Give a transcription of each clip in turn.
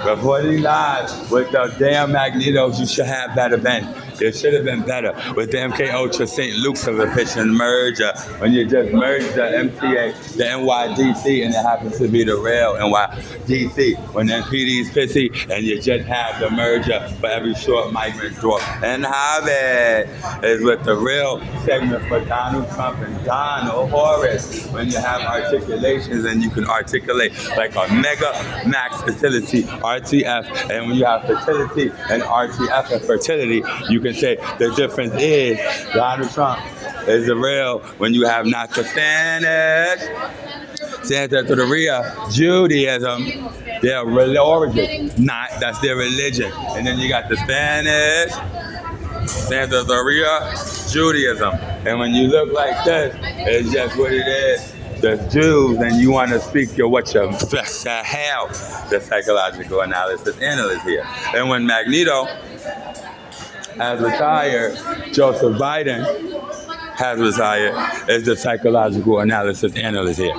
Before these lies with the damn Magnetos, you should have better been. It should have been better with the MK Ultra St. Luke's of a pitching merger. When you just merge the MTA, the NYDC, and it happens to be the real NYDC. When the PD's pissy, and you just have the merger for every short migrant door. And Harvard is with the real segment for Donald Trump and Donald Horace. When you have articulations and you can articulate like a mega max facility, RTF, and when you have fertility and RTF and fertility, you can say the difference is Donald Trump is the real when you have not the Spanish, Santa to the real, Judaism, their origin, not that's their religion. And then you got the Spanish, Santa the real, Judaism. And when you look like this, it's just what it is. The Jews, and you want to speak your what you hell, the psychological analysis analyst here. And when Magneto has retired, Joseph Biden has retired as the psychological analysis analyst here.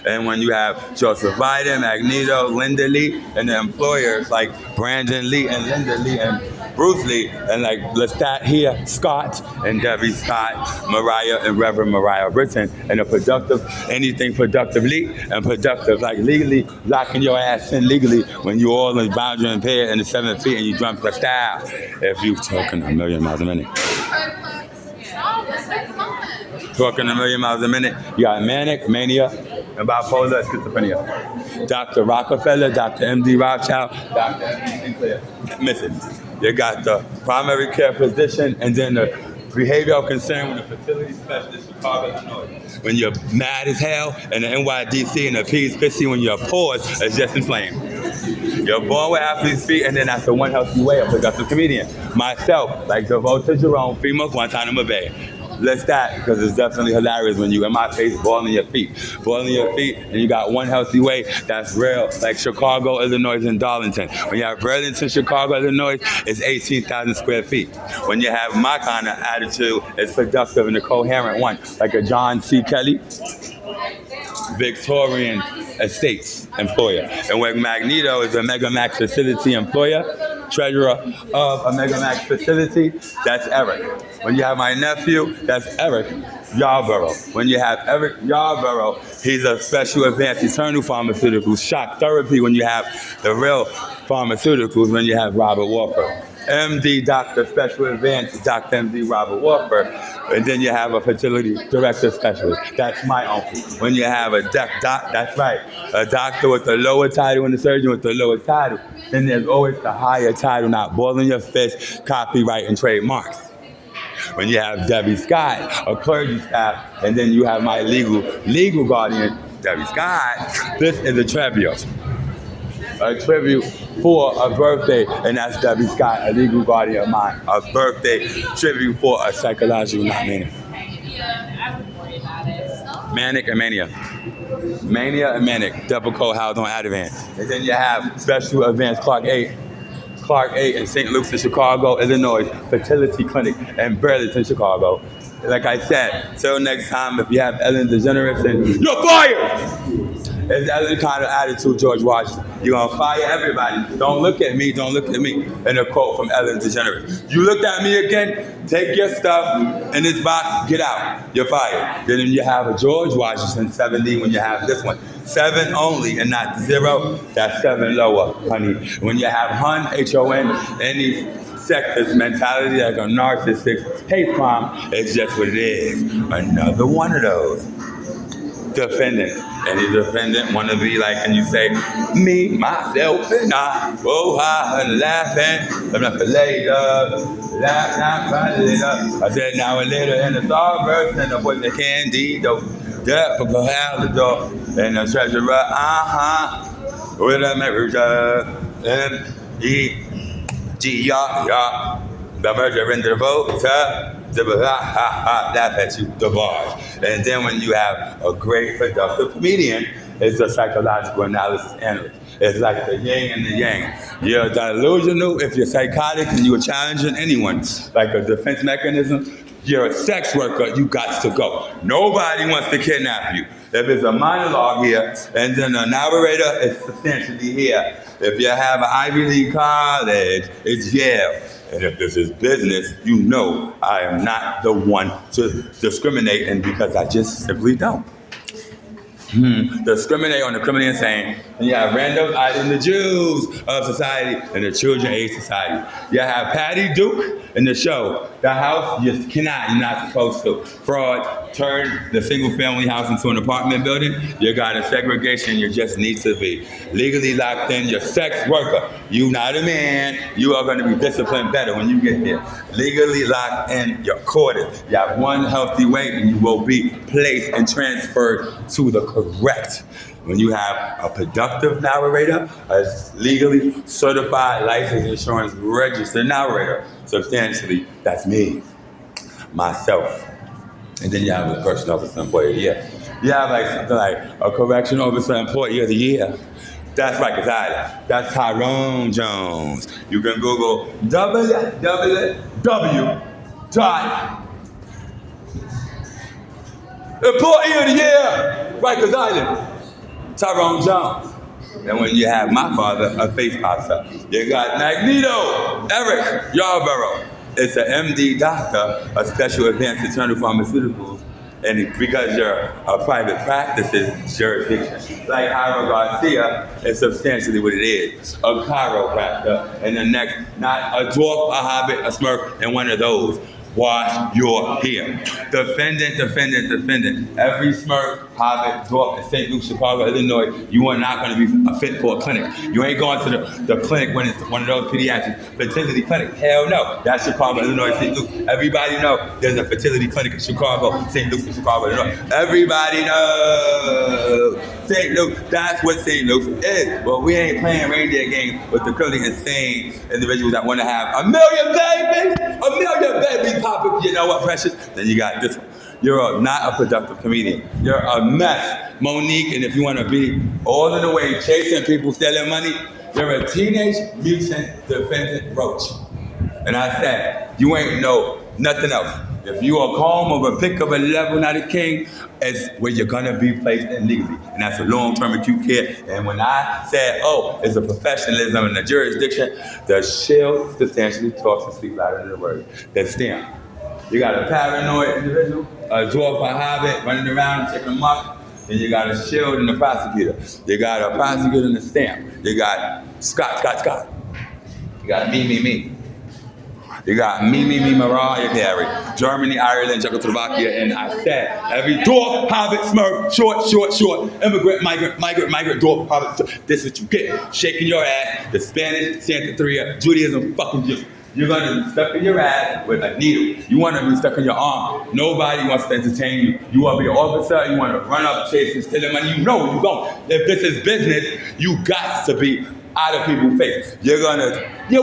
And when you have Joseph Biden, Magneto, Linda Lee, and the employers like Brandon Lee and Linda Lee and Bruce Lee, and like Lestat here, Scott and Debbie Scott, Mariah and Reverend Mariah Britton, and a productive, anything productively and productive, like legally locking your ass in legally when you all in boundary impaired in the 7 feet and you jump the style. If you talking a million miles a minute. Talking a million miles a minute. You got manic, mania, and bipolar, schizophrenia. Dr. Rockefeller, Dr. M.D. Rothschild, Dr. M.D. Sinclair. Mrs. You got the primary care physician and then the behavioral concern with the fertility specialist in Chicago, Illinois. When you're mad as hell and the NYDC and the P's pissy when you're pause is just inflamed. You're born with athlete's feet and then that's the one healthy way of productive comedian. Myself, like Devota Jerome, female Guantanamo Bay. Let's that, because it's definitely hilarious when you in my face boiling your feet. Boiling your feet and you got one healthy way, that's real. Like Chicago, Illinois, and Darlington. When you have Burlington, Chicago, Illinois, it's 18,000 square feet. When you have my kind of attitude, it's productive and a coherent one. Like a John C. Kelly, Victorian Estates employer. And when Magneto is a Mega Max facility employer, treasurer of a Mega Max facility, that's Eric. When you have my nephew, that's Eric Yarborough. When you have Eric Yarborough, he's a special advanced eternal pharmaceuticals, shock therapy when you have the real pharmaceuticals, when you have Robert Walker. MD, Dr. Special Advanced, Dr. MD Robert Walker, and then you have a fertility director specialist. That's my uncle. When you have a that's right, a doctor with the lower title and a surgeon with the lower title, then there's always the higher title, not boiling your fist, copyright and trademarks. When you have Debbie Scott, a clergy staff, and then you have my legal guardian, Debbie Scott, this is a tribute. A tribute for a birthday, and that's Debbie Scott, a legal guardian of mine. A birthday tribute for a psychological, not manic. Manic and mania. Mania and manic, double code housed on Ativan. And then you have special advanced Clark 8 in St. Luke's in Chicago, Illinois, fertility clinic in Burlington, Chicago. Like I said, till next time, if you have Ellen DeGeneres, then you're fired! It's that kind of attitude, George Washington. You're going to fire everybody. Don't look at me, don't look at me. And a quote from Ellen DeGeneres. You looked at me again, take your stuff in this box, get out. You're fired. Then you have a George Washington 70 when you have this one. 7 only and not 0. That's 7 lower, honey. When you have HUN, H-O-N, any sexist mentality like a narcissist hate crime, it's just what it is. Another one of those. Defendant. Any defendant want to be like, and you say, me, myself, and I, oh, I'm laughing, I'm not for later, laugh, not cry later. I said now and later, and the starburst, and the boy, the candy, the purple door, and the treasurer, with a manager, M-E-G-R, the merger into the vote, laugh at you, the bars. And then when you have a great productive comedian, it's a psychological analysis analyst. It's like the yin and the yang. You're delusional if you're psychotic and you're challenging anyone. Like a defense mechanism, you're a sex worker, you got to go. Nobody wants to kidnap you. If it's a monologue here, and then a narrator is substantially here. If you have an Ivy League college, it's Yale. And if this is business, you know I am not the one to discriminate, and because I just simply don't. Discriminate on the criminally insane. And you have random items, the Jews of society and the children aid society. You have Patty Duke in the show. The house you cannot, you're not supposed to. Fraud, turn the single family house into an apartment building. You got a segregation, you just need to be. Legally locked in, your sex worker. You not a man, you are going to be disciplined better when you get there. Legally locked in, you're courted. You have one healthy weight and you will be placed and transferred to the correct. When you have a productive narrator, a legally certified licensed insurance registered narrator, substantially, that's me, myself. And then you have a correctional officer employee of the year. You have like something like a correctional officer employee of the year. That's Rikers Island. That's Tyrone Jones. You can Google www. Employee of the year, Rikers Island. Tyrone Jones. And when you have my father, a face pops up. You got Magneto, Eric Yarborough. It's an MD doctor, a special advanced internal pharmaceuticals, and because you're a private practice's jurisdiction. Like Jairo Garcia is substantially what it is. A chiropractor, and the next, not a dwarf, a hobbit, a smurf, and one of those. Wash your hair. Defendant. Every Smurf, Hobbit, Dwarf in St. Luke, Chicago, Illinois, you are not going to be fit for a clinic. You ain't going to the clinic when it's one of those pediatric fertility clinics. Hell no. That's Chicago, Illinois, St. Luke. Everybody know there's a fertility clinic in Chicago, St. Luke, Chicago, Illinois. Everybody knows. St. Luke, that's what St. Luke is. Well, we ain't playing reindeer games with the criminally insane individuals that want to have a million babies popping. You know what, Precious? Then you got this one. You're not a productive comedian. You're a mess. Monique, and if you want to be all in the way chasing people, stealing money, you're a teenage mutant defendant roach. And I said, you ain't know nothing else. If you are calm of a pick of a level, not a king, it's where you're gonna be placed in legally. And that's a long-term acute care. And when I said, it's a professionalism and a jurisdiction, the shield substantially talks and speaks louder than the word. That's STEM. You got a paranoid individual, a dwarf, a hobbit, running around and taking them up. And you got a shield and a prosecutor. You got a prosecutor and a stamp. You got Scott. You got me. You got me, Mariah Carey, Germany, Ireland, Czechoslovakia, and I said, every dwarf, hobbit, smurf, short, immigrant, migrant, dwarf, hobbit, this is what you get. Shaking your ass, the Spanish, Santa Tria, Judaism, fucking you. You're gonna be stuck in your ass with a needle. You wanna be stuck in your arm. Nobody wants to entertain you. You wanna be an officer, you wanna run up, chase, and steal money. You know you don't. If this is business, you got to be out of people's face. You wanna go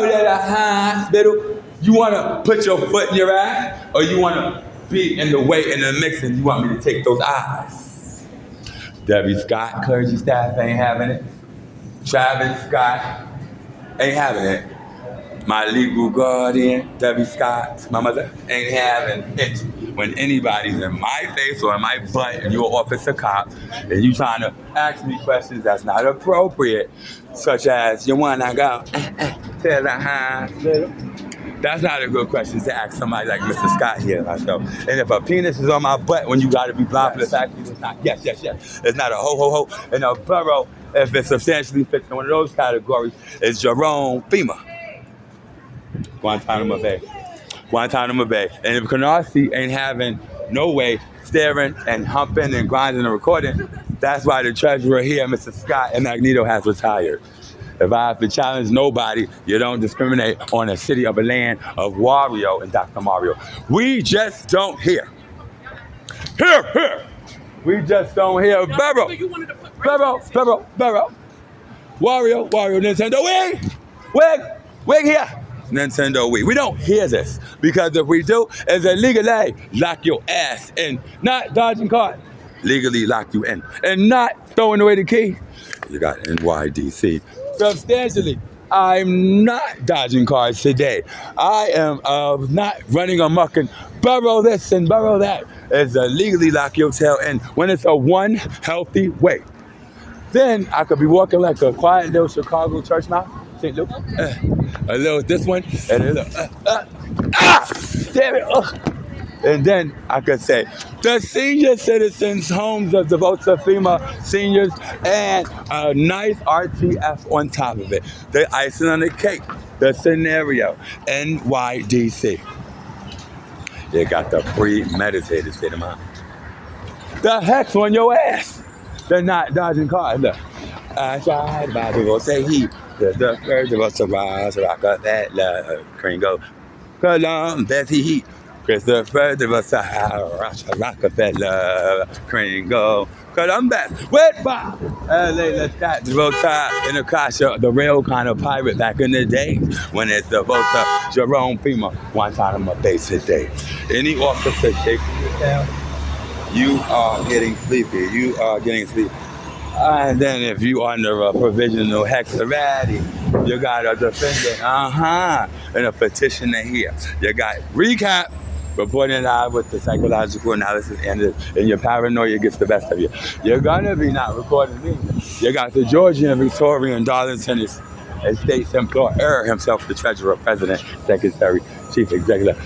to the hospital? You wanna put your foot in your ass? Or you wanna be in the way, in the mix, and you want me to take those eyes? Debbie Scott, clergy staff ain't having it. Travis Scott ain't having it. My legal guardian, Debbie Scott, my mother, ain't having it. When anybody's in my face or in my butt and you're an officer cop and you trying to ask me questions that's not appropriate, such as, you wanna go to the hospital? That's not a good question to ask somebody like Mr. Scott here myself. And if a penis is on my butt when you gotta be blind for the fact that it's not, yes. It's not a ho. And a borough, if it substantially fits in one of those categories, is Jerome FEMA. Guantanamo Bay. And if Canarsie ain't having no way staring and humping and grinding and recording, that's why the treasurer here, Mr. Scott and Magneto, has retired. If I have to challenge nobody, you don't discriminate on a city of a land of Wario and Dr. Mario. We just don't hear. Here. We just don't hear. Barrow. Wario, Nintendo, wig here. Nintendo Wii. We don't hear this because if we do, it's illegally lock your ass in. Not dodging card. Legally lock you in. And not throwing away the key. You got NYDC. Substantially I'm not dodging cars today. I am not running amok and borrow this and borrow that. It's legally lock your tail in when it's a one healthy way. Then I could be walking like a quiet little Chicago church mouse. St. Luke. A little this one and a little damn it. And then I could say, the senior citizens' homes are devoted to female seniors and a nice RTF on top of it. The icing on the cake, the scenario, NYDC. You got the premeditated state of mind. The hex on your ass. They're not dodging cars. Look. I tried by the go say he. The first of us arise, rock up that love. Kringo. Columbus he. Christopher de Rockefeller, Kringle, Columbus, Wet Bob, let's got the road tie in the Kasha, the real kind of pirate back in the days when it's the vote to Jerome Pima, one time a base a day. Any officer shaking your tail, you are getting sleepy. You are getting sleepy. And then if you under a provisional hexarati, you got a defendant, and a petitioner here. You got recap. Reporting live with the psychological analysis and your paranoia gets the best of you. You're gonna be not recording me. You got the Georgian Victorian Darlington Estates employer himself, the treasurer, president, secretary, chief executive,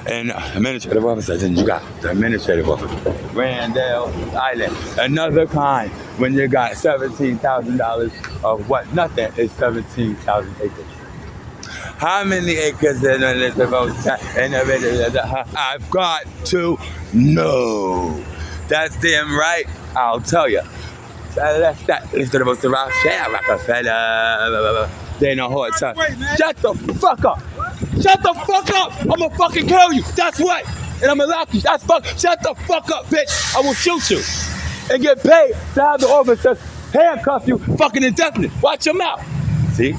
and administrative officer. Then you got the administrative officer, Randall Island, another kind. When you got $17,000 of what? Nothing is 17,000 acres. How many acres in the vote? I've got to know. That's damn right. I'll tell you. That's that. Instead of the Rockefeller. They know how it's done. Shut the fuck up. Shut the fuck up. I'm gonna fucking kill you. That's what. And I'm gonna lock you. That's fuck. Shut the fuck up, bitch. I will shoot you. And get paid to have the officers handcuff you fucking indefinite. Watch your mouth. See?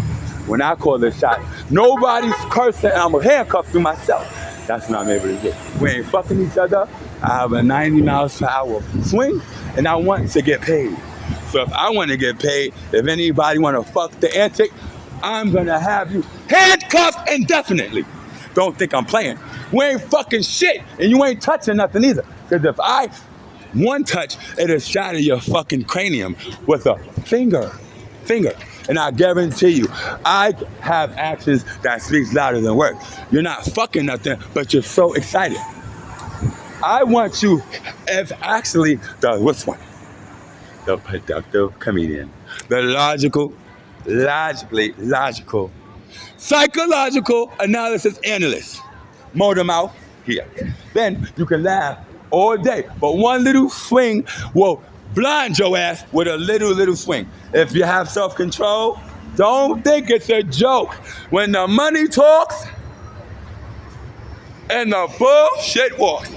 When I call this shot, nobody's cursing and I'm gonna handcuff you myself. That's what I'm able to do. We ain't fucking each other. I have a 90 miles per hour swing and I want to get paid. So if I want to get paid, if anybody want to fuck the antic, I'm gonna have you handcuffed indefinitely. Don't think I'm playing. We ain't fucking shit and you ain't touching nothing either. Because if I one touch, it'll shatter your fucking cranium with a finger. And I guarantee you, I have actions that speaks louder than words. You're not fucking nothing, but you're so excited. I want you as actually what's one? The productive comedian. The logical, psychological analysis analyst. Motor mouth here. Then you can laugh all day, but one little swing will blind your ass with a little swing. If you have self-control, don't think it's a joke. When the money talks and the bullshit walks.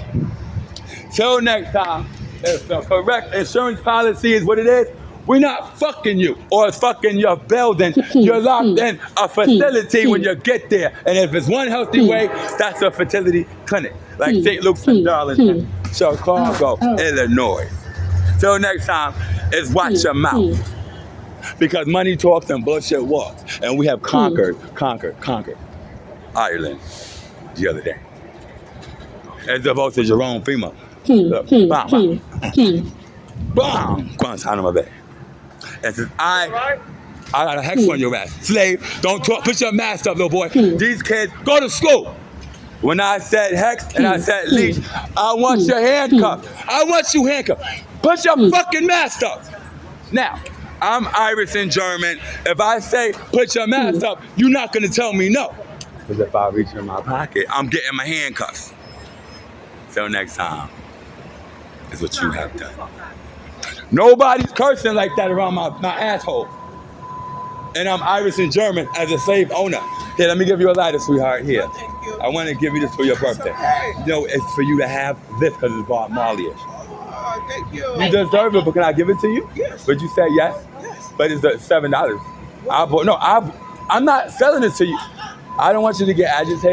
Till next time, if the correct insurance policy is what it is, we're not fucking you or fucking your building. You're locked in a facility when you get there. And if it's one healthy way, that's a fertility clinic. Like St. Luke's in Darlington, Chicago, Illinois. Till next time, is watch your mouth. Because money talks and bullshit walks. And we have conquered Ireland the other day. As opposed to Jerome Pima. Bam! Guantanamo Bay. And since I got a hex on your ass. Slave, don't talk. Put your mask up, little boy. These kids, go to school. When I said hex and I said leash, I want your handcuffed. I want you handcuffed. Put your fucking mask up. Now, I'm Irish and German. If I say put your mask up, you're not gonna tell me no. Because if I reach in my pocket, I'm getting my handcuffs. Till next time, is what you have done. Nobody's cursing like that around my asshole. And I'm Irish and German as a slave owner. Here, let me give you a lighter, sweetheart. Here. I want to give you this for your birthday. Okay. You know, it's for you to have this because it's Bob Marley-ish. Thank you. You deserve it, but can I give it to you? Yes. But you said yes? Yes. But it's $7. I'm not selling it to you. I don't want you to get agitated.